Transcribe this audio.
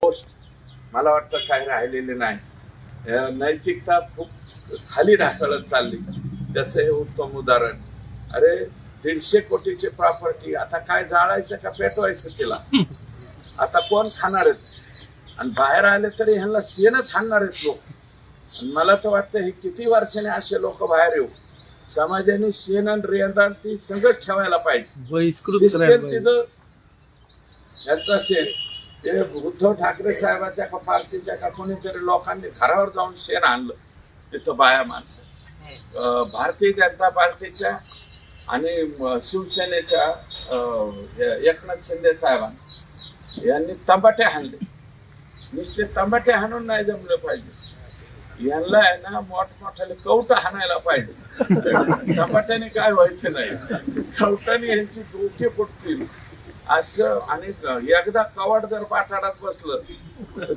Post मला वाटतं काही राहिलेले नाही. नैतिकता खूप खाली ढासळत चालली. त्याचं हे उत्तम उदाहरण. अरे 150 कोटीची प्रॉपर्टी आता काय जाळायचं का पेटवायचं तिला? आता कोण खाणार आहेत? आणि बाहेर आले तरी ह्यांना शेणच हाणणार आहेत लोक. आणि मला तर वाटतं हे किती वर्षाने असे लोक बाहेर येऊ. समाजाने शेण आणि रेंदाण ती संघच ठेवायला पाहिजे. तिथं ह्याचा शेण ते उद्धव ठाकरे साहेबाच्या का पार्टीच्या का कोणीतरी लोकांनी घरावर जाऊन शेण आणलं. तिथं बाया माणसं भारतीय जनता पार्टीच्या आणि शिवसेनेच्या एकनाथ शिंदे साहेबांनी यांनी तंबाटे हाणले. नुसते तंबाटे हाणून नाही जमले पाहिजे. यांना आहे ना मोठमोठ्याने कवट हाणायला पाहिजे. तंबाट्याने काय व्हायचं नाही. कवटाने यांची डोके फुटतील असं. आणि एकदा कवाड जर पाठाडात बसलं